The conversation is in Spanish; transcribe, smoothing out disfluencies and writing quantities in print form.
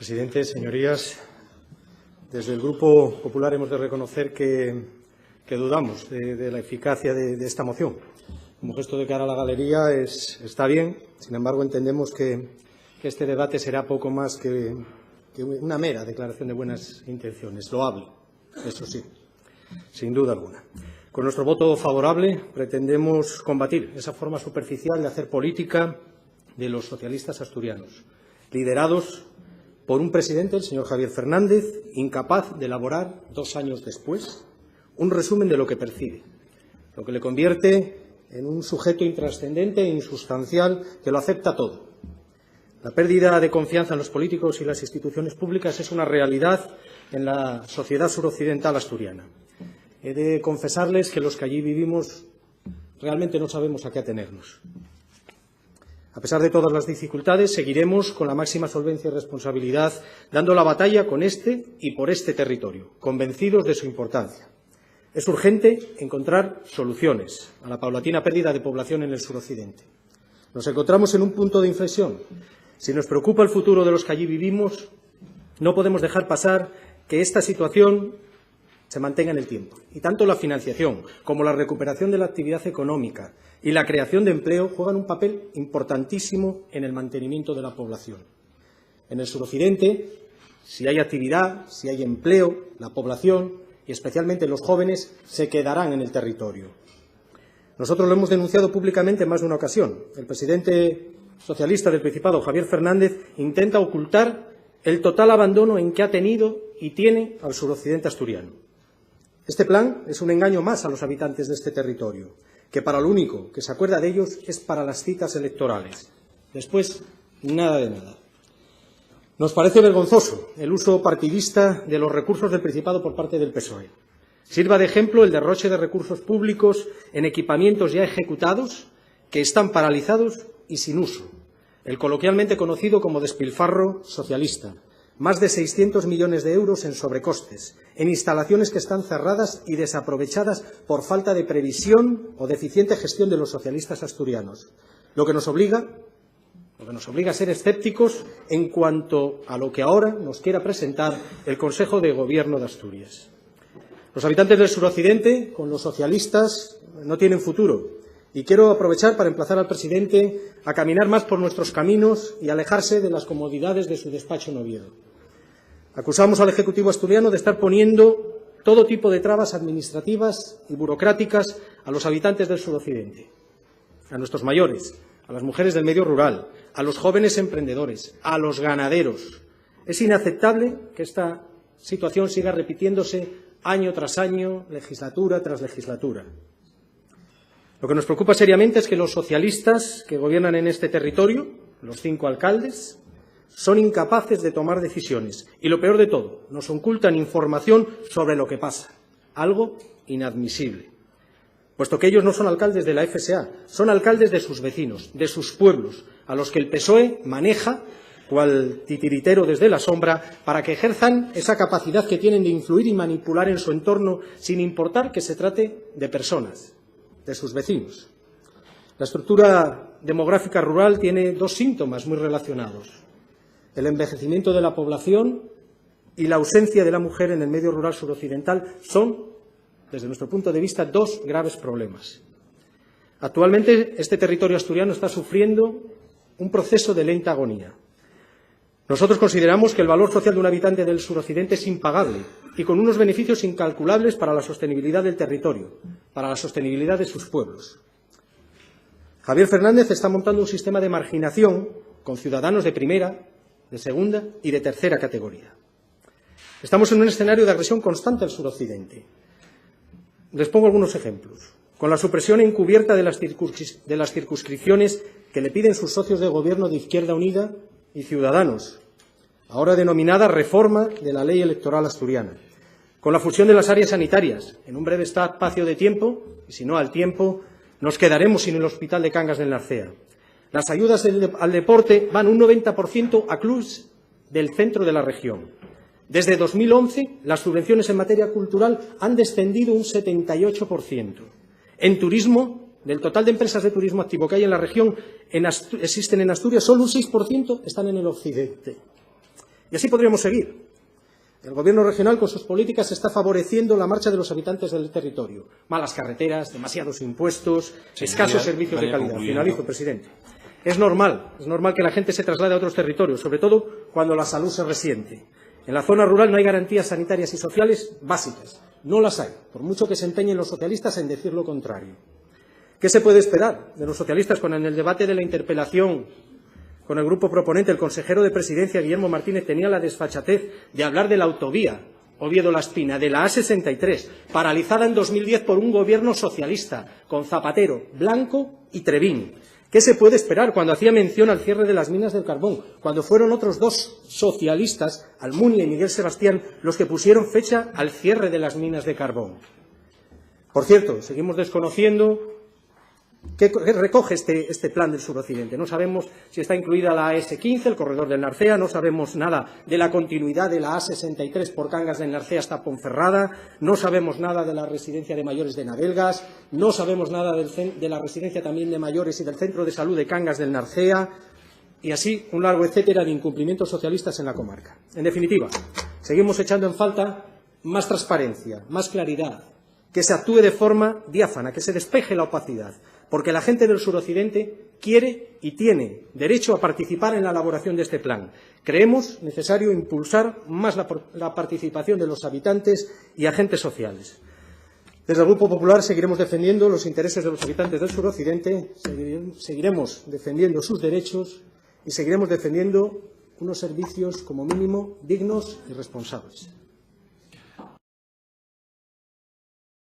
Presidente, señorías, desde el Grupo Popular hemos de reconocer que dudamos de la eficacia de esta moción. Como gesto de cara a la galería está bien, sin embargo entendemos que este debate será poco más que una mera declaración de buenas intenciones, loable, eso sí, sin duda alguna. Con nuestro voto favorable pretendemos combatir esa forma superficial de hacer política de los socialistas asturianos, liderados por un presidente, el señor Javier Fernández, incapaz de elaborar 2 años después un resumen de lo que percibe, lo que le convierte en un sujeto intrascendente e insustancial que lo acepta todo. La pérdida de confianza en los políticos y las instituciones públicas es una realidad en la sociedad suroccidental asturiana. He de confesarles que los que allí vivimos realmente no sabemos a qué atenernos. A pesar de todas las dificultades, seguiremos con la máxima solvencia y responsabilidad dando la batalla con este y por este territorio, convencidos de su importancia. Es urgente encontrar soluciones a la paulatina pérdida de población en el suroccidente. Nos encontramos en un punto de inflexión. Si nos preocupa el futuro de los que allí vivimos, no podemos dejar pasar que esta situación se mantenga en el tiempo. Y tanto la financiación como la recuperación de la actividad económica y la creación de empleo juegan un papel importantísimo en el mantenimiento de la población. En el suroccidente, si hay actividad, si hay empleo, la población y especialmente los jóvenes se quedarán en el territorio. Nosotros lo hemos denunciado públicamente en más de una ocasión. El presidente socialista del Principado, Javier Fernández, intenta ocultar el total abandono en que ha tenido y tiene al suroccidente asturiano. Este plan es un engaño más a los habitantes de este territorio, que para lo único que se acuerda de ellos es para las citas electorales. Después, nada de nada. Nos parece vergonzoso el uso partidista de los recursos del Principado por parte del PSOE. Sirva de ejemplo el derroche de recursos públicos en equipamientos ya ejecutados que están paralizados y sin uso, el coloquialmente conocido como despilfarro socialista. Más de 600 millones de euros en sobrecostes, en instalaciones que están cerradas y desaprovechadas por falta de previsión o deficiente gestión de los socialistas asturianos, lo que nos obliga a ser escépticos en cuanto a lo que ahora nos quiera presentar el Consejo de Gobierno de Asturias. Los habitantes del suroccidente, con los socialistas, no tienen futuro. Y quiero aprovechar para emplazar al presidente a caminar más por nuestros caminos y alejarse de las comodidades de su despacho en Oviedo. Acusamos al Ejecutivo asturiano de estar poniendo todo tipo de trabas administrativas y burocráticas a los habitantes del suroccidente, a nuestros mayores, a las mujeres del medio rural, a los jóvenes emprendedores, a los ganaderos. Es inaceptable que esta situación siga repitiéndose año tras año, legislatura tras legislatura. Lo que nos preocupa seriamente es que los socialistas que gobiernan en este territorio, los 5 alcaldes, son incapaces de tomar decisiones. Y lo peor de todo, nos ocultan información sobre lo que pasa. Algo inadmisible. Puesto que ellos no son alcaldes de la FSA, son alcaldes de sus vecinos, de sus pueblos, a los que el PSOE maneja cual titiritero desde la sombra para que ejerzan esa capacidad que tienen de influir y manipular en su entorno sin importar que se trate de personas, de sus vecinos. La estructura demográfica rural tiene 2 síntomas muy relacionados: el envejecimiento de la población y la ausencia de la mujer en el medio rural suroccidental son, desde nuestro punto de vista, 2 graves problemas. Actualmente, este territorio asturiano está sufriendo un proceso de lenta agonía. Nosotros consideramos que el valor social de un habitante del suroccidente es impagable y con unos beneficios incalculables para la sostenibilidad del territorio, para la sostenibilidad de sus pueblos. Javier Fernández está montando un sistema de marginación con ciudadanos de primera, de segunda y de tercera categoría. Estamos en un escenario de agresión constante al suroccidente. Les pongo algunos ejemplos. Con la supresión encubierta de las circunscripciones que le piden sus socios de gobierno de Izquierda Unida y Ciudadanos, ahora denominada reforma de la ley electoral asturiana. Con la fusión de las áreas sanitarias, en un breve espacio de tiempo, y si no al tiempo, nos quedaremos sin el Hospital de Cangas del Narcea. Las ayudas al deporte van un 90% a clubes del centro de la región. Desde 2011, las subvenciones en materia cultural han descendido un 78%. En turismo, del total de empresas de turismo activo que hay en la región, existen en Asturias, solo un 6% están en el occidente. Y así podríamos seguir. El Gobierno regional, con sus políticas, está favoreciendo la marcha de los habitantes del territorio. Malas carreteras, demasiados impuestos, escasos servicios de calidad. Finalizo, presidente. Es normal que la gente se traslade a otros territorios, sobre todo cuando la salud se resiente. En la zona rural no hay garantías sanitarias y sociales básicas. No las hay, por mucho que se empeñen los socialistas en decir lo contrario. ¿Qué se puede esperar de los socialistas cuando en el debate de la interpelación con el grupo proponente, el consejero de Presidencia, Guillermo Martínez, tenía la desfachatez de hablar de la autovía Oviedo-La Espina, de la A63, paralizada en 2010 por un gobierno socialista, con Zapatero, Blanco y Trevín? ¿Qué se puede esperar cuando hacía mención al cierre de las minas del carbón, cuando fueron otros dos socialistas, Almunia y Miguel Sebastián, los que pusieron fecha al cierre de las minas de carbón? Por cierto, seguimos desconociendo ¿qué recoge este plan del suroccidente? No sabemos si está incluida la AS15, el corredor del Narcea, no sabemos nada de la continuidad de la A63 por Cangas del Narcea hasta Ponferrada, no sabemos nada de la residencia de mayores de Navelgas, no sabemos nada de la residencia también de mayores y del centro de salud de Cangas del Narcea, y así un largo etcétera de incumplimientos socialistas en la comarca. En definitiva, seguimos echando en falta más transparencia, más claridad, que se actúe de forma diáfana, que se despeje la opacidad, porque la gente del suroccidente quiere y tiene derecho a participar en la elaboración de este plan. Creemos necesario impulsar más la participación de los habitantes y agentes sociales. Desde el Grupo Popular seguiremos defendiendo los intereses de los habitantes del suroccidente, seguiremos defendiendo sus derechos y seguiremos defendiendo unos servicios, como mínimo, dignos y responsables.